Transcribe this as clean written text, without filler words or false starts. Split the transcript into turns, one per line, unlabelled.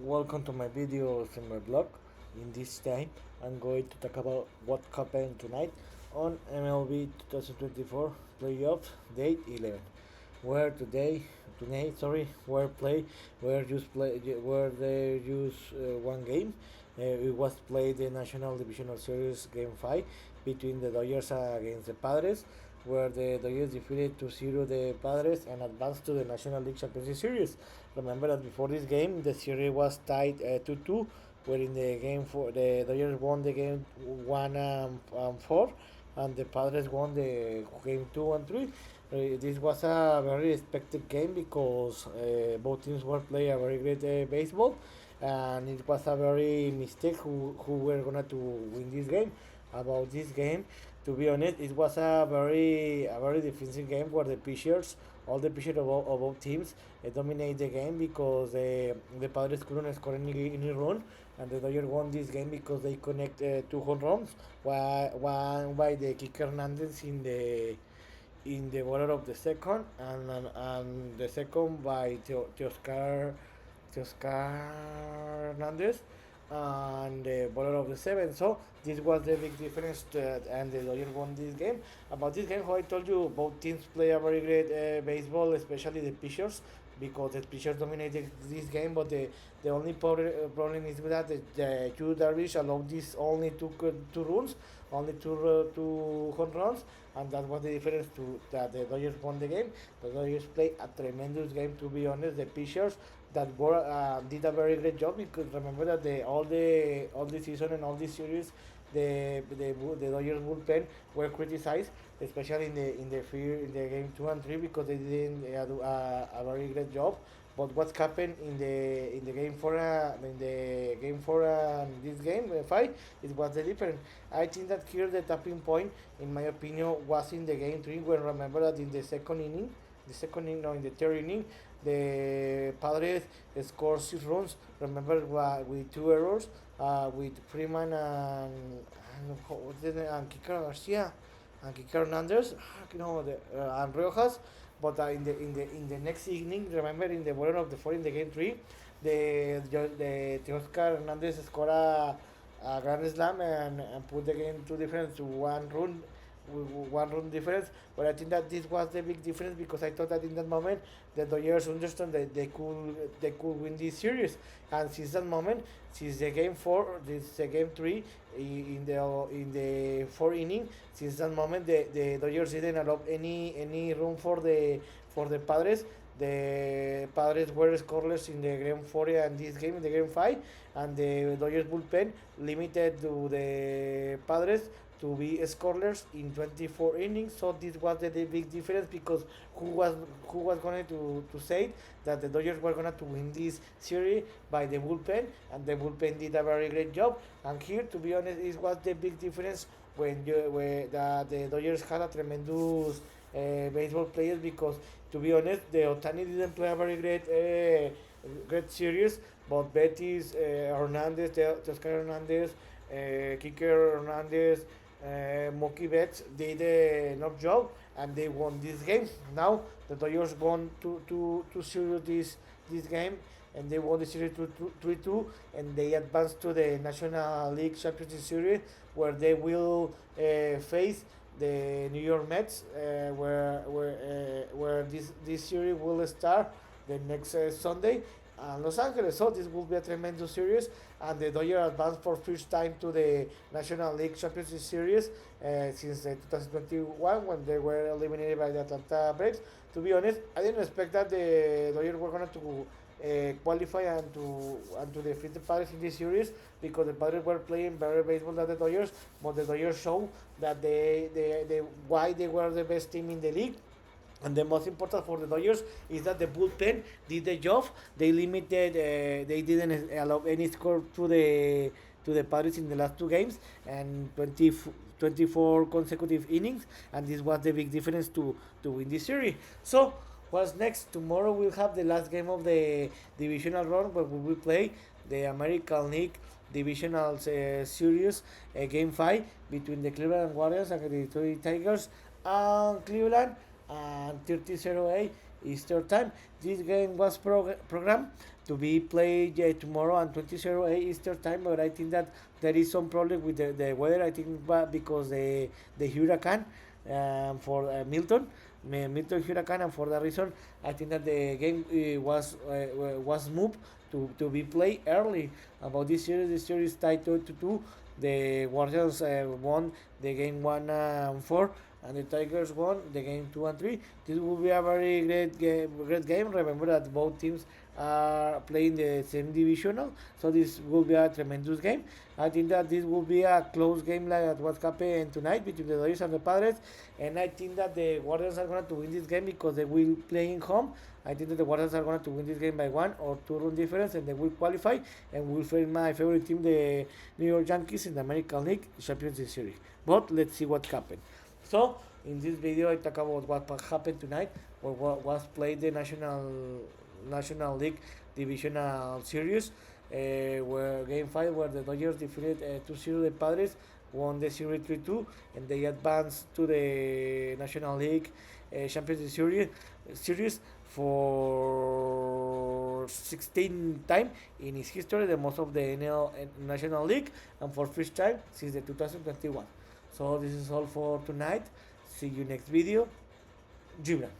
welcome to my video from my blog. In this time, I'm going to talk about what happened tonight on MLB 2024 playoffs day 11, where where they use one game. It was played the National Divisional Series Game 5 between the Dodgers against the Padres, where the Dodgers defeated 2-0 the Padres and advanced to the National League Championship Series. Remember that before this game, the series was tied 2-2, where in the game for the Dodgers won the game 1-4, and the Padres won the game 2-3. This was a very expected game because both teams were playing a very great baseball, and it was a very mistake who were gonna to win this game. About this game, to be honest, it was a very defensive game where all the pitchers of both teams dominate the game because the Padres couldn't score any run, and the Dodgers won this game because they connect two home runs, one by the kicker Hernandez in the bottom of the second, and the second by Teoscar Hernandez and the bottom of the seventh. So this was the big difference, and the Dodgers won this game. About this game, how I told you, both teams play a very great baseball, especially the pitchers, because the pitchers dominated this game. But the only problem is that the Yu Darvish allowed this only two runs, only two home runs, and that was the difference to that the Dodgers won the game. The Dodgers played a tremendous game. To be honest, the pitchers did a very great job, because remember that all the season and all the series, the Dodgers bullpen were criticized, especially in the game 2 and 3, because they didn't do a very great job. But what's happened in the game four, and this game 5, it was the difference. I think that here the tapping point, in my opinion, was in the game 3, when remember that in no, in the third inning, the Padres scored 6 runs. Remember, with 2 errors, with Freeman and Kike Garcia and Kike Hernandez, and Rojas. But in the next inning, remember, in the bottom of the fourth, in the game 3, the Teoscar Hernandez scored a grand slam, and put the game two difference to 1 run, with 1 run difference. But I think that this was the big difference, because I thought that in that moment the Dodgers understood that they could win this series. And since that moment, since the game 4, this the game 3, in the fourth inning, since that moment the Dodgers didn't allow any room for the Padres. The Padres were scoreless in the game 4 and this game in the game 5, and the Dodgers bullpen limited to the Padres to be scoreless in 24 innings. So this was the big difference, because who was going to say that the Dodgers were going to win this series by the bullpen, and the bullpen did a very great job. And here, to be honest, it was the big difference where the Dodgers had a tremendous baseball players, because to be honest, the Otani didn't play a very great series, but Betis, Hernandez, Teoscar Hernandez, Kicker Hernandez, Mookie Betts did enough job, and they won this game. Now the Dodgers won two series this game, and they won the series 3-2, and they advanced to the National League Championship Series, where they will face the New York Mets, where this series will start the next Sunday in Los Angeles. So this will be a tremendous series, and the Dodgers advanced for first time to the National League Championship Series since 2021, when they were eliminated by the Atlanta Braves. To be honest, I didn't expect that the Dodgers were going to qualify and to defeat the Padres in this series, because the Padres were playing better baseball than the Dodgers, but the Dodgers showed that why they were the best team in the league. And the most important for the Dodgers is that the bullpen did the job. They didn't allow any score to the Padres in the last two games, and 24 consecutive innings, and this was the big difference to win this series. So what's next? Tomorrow we'll have the last game of the divisional round, where we will play the American League Divisional Series, Game 5 between the Cleveland Guardians and the Detroit Tigers, and Cleveland, and 30-08 Eastern time. This game was programmed to be played tomorrow at 20:08 Eastern time, but I think that there is some problem with the weather. I think because the hurricane for Milton Hurricane, and for that reason, I think that the game was moved to be played early. About this series tied 2-2. The Guardians won the game 1-4, and the Tigers won the game 2-3. This will be a very great game. Remember that both teams are playing the same divisional, so this will be a tremendous game. I think that this will be a close game like what happened tonight between the Dodgers and the Padres, and I think that the Guardians are going to win this game because they will play in home. I think that the Guardians are going to win this game by 1 or 2 run difference, and they will qualify and will face my favorite team, the New York Yankees, in the American League Championship Series. But let's see what happened. So in this video, I talk about what happened tonight, or what was played the National League Divisional Series, where Game 5, where the Dodgers defeated 2-0 the Padres, won the series 3-2, and they advanced to the National League Championship Series for 16 time in its history, the most of the National League, and for first time since the 2021. So this is all for tonight. See you next video. Gibran.